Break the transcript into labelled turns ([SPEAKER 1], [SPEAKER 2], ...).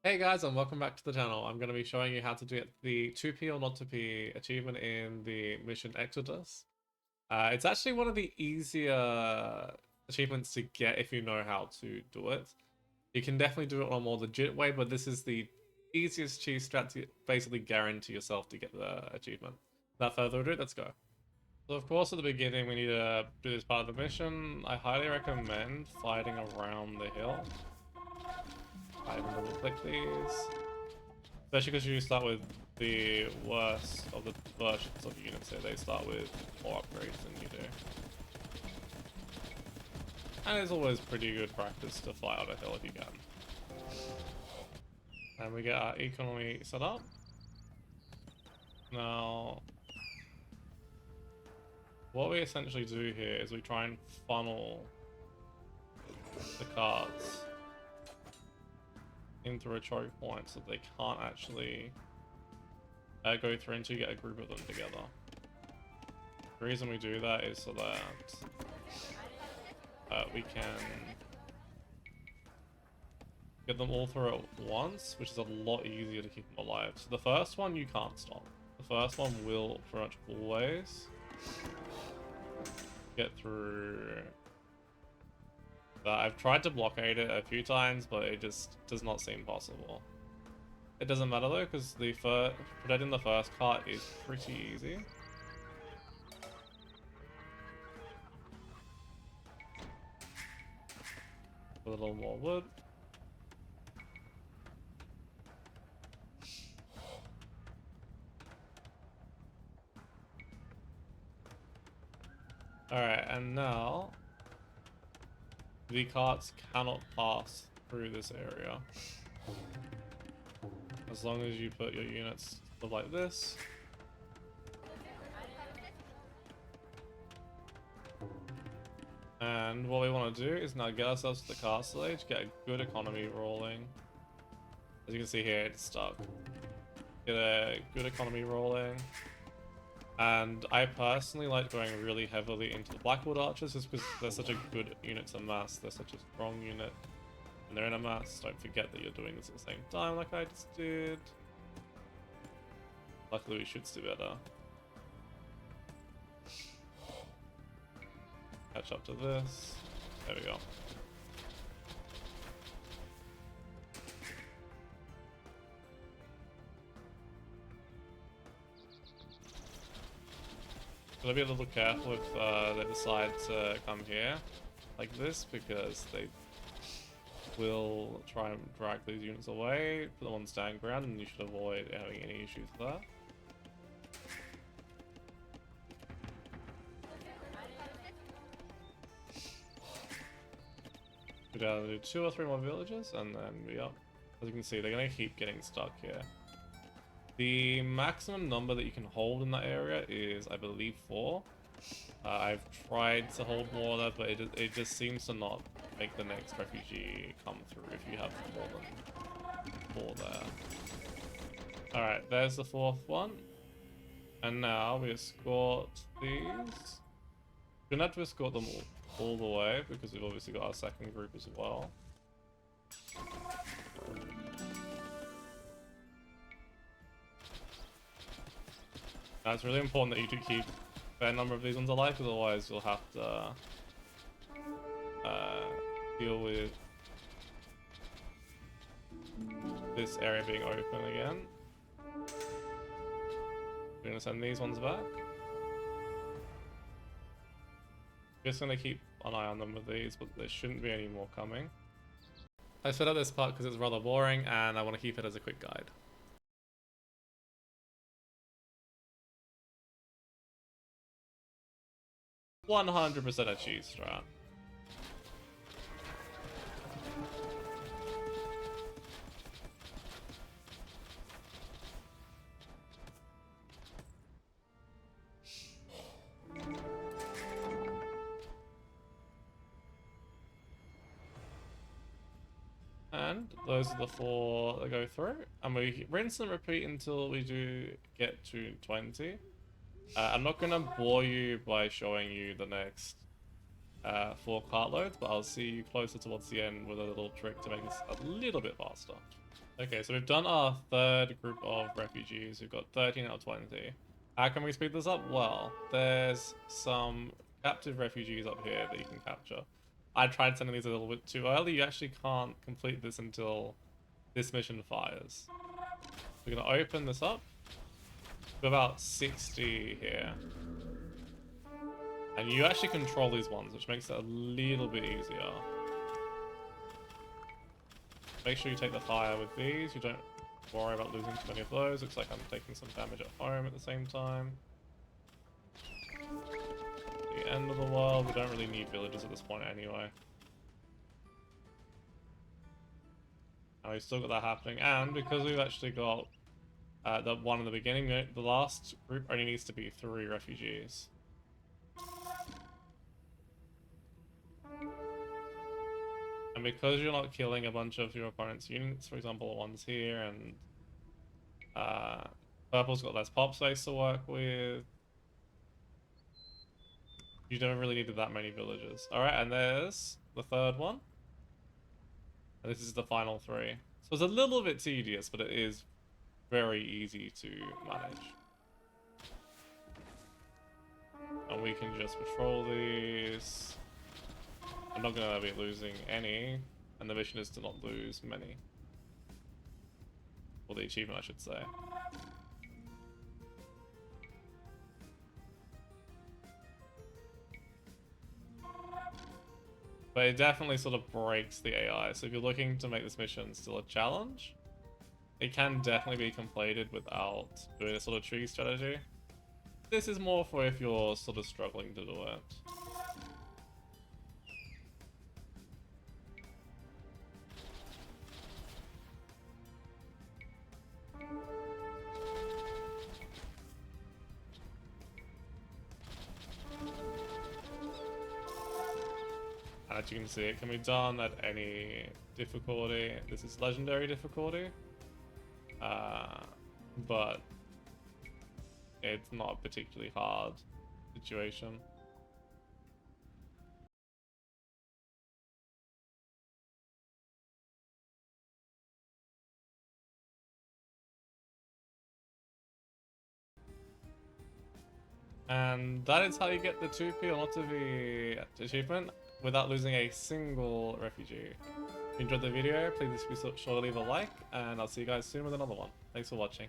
[SPEAKER 1] Hey guys, and welcome back to the channel. I'm going to be showing you how to get the Tupi or Not Tupi achievement in the mission Exodus. It's actually one of the easier achievements to get if you know how to do it. You can definitely do it on a more legit way, but this is the easiest cheese strat to basically guarantee yourself to get the achievement. Without further ado, let's go. So of course at the beginning we need to do this part of the mission. I highly recommend fighting around the hill. I even double click these. Especially because you start with the worst of the versions of units here. They start with more upgrades than you do. And it's always pretty good practice to fly out a hill if you can. And we get our economy set up. Now, what we essentially do here is we try and funnel the cards into a choke point so they can't actually go through until you get a group of them together. The reason we do that is so that we can get them all through at once, which is a lot easier to keep them alive. So the first one you can't stop. The first one will pretty much always get through that. I've tried to blockade it a few times, but it just does not seem possible. It doesn't matter though, because the protecting the first cart is pretty easy. A little more wood. Alright, and now the carts cannot pass through this area. As long as you put your units like this. And what we want to do is now get ourselves to the castle age, get a good economy rolling. As you can see here, it's stuck. Get a good economy rolling. And I personally like going really heavily into the Blackwood Archers just because they're such a good unit to mass. They're such a strong unit. And they're in a mass. Don't forget that you're doing this at the same time like I just did. Luckily we should do better. Catch up to this. There we go. Gotta be a little careful if they decide to come here like this, because they will try and drag these units away, put them on stand ground, and you should avoid having any issues with that. We're down to do 2 or 3 more villages, and then we up. As you can see, they're gonna keep getting stuck here. The maximum number that you can hold in that area is, I believe, 4. I've tried to hold more there, but it just seems to not make the next refugee come through if you have more than 4 there. Alright, there's the 4th one. And now we escort these. We're gonna have to escort them all the way, because we've obviously got our second group as well. Now it's really important that you do keep a fair number of these ones alive, because otherwise you'll have to deal with this area being open again. We're gonna send these ones back. Just gonna keep an eye on them with these, but there shouldn't be any more coming. I set up this part because it's rather boring and I want to keep it as a quick guide. 100% a cheese strat. And those are the 4 that go through, and we rinse and repeat until we do get to 20. I'm not gonna bore you by showing you the next for cartloads, but I'll see you closer towards the end with a little trick to make this a little bit faster. Okay, so we've done our third group of refugees. We've got 13 out of 20. How can we speed this up? Well, there's some captive refugees up here that you can capture. I tried sending these a little bit too early. You actually can't complete this until this mission fires. We're going to open this up. We've about 60 here. And you actually control these ones, which makes it a little bit easier. Make sure you take the fire with these. You don't worry about losing too many of those. Looks like I'm taking some damage at home at the same time. The end of the world. We don't really need villagers at this point anyway. And we've still got that happening. And because we've actually got the one in the beginning, the last group only needs to be 3 refugees. And because you're not killing a bunch of your opponent's units, for example, the ones here, and purple's got less pop space to work with, you don't really need that many villagers. Alright, and there's the third one. And this is the final 3. So it's a little bit tedious, but it is very easy to manage. And we can just patrol these. I'm not going to be losing any, and the mission is to not lose many. Or the achievement, I should say. But it definitely sort of breaks the AI, so if you're looking to make this mission still a challenge, it can definitely be completed without doing a sort of tree strategy. This is more for if you're sort of struggling to do it. As you can see, it can be done at any difficulty. This is legendary difficulty, but it's not a particularly hard situation. And that is how you get the Tupi or Not Tupi achievement without losing a single refugee. If you enjoyed the video, please be sure to leave a like, and I'll see you guys soon with another one. Thanks for watching.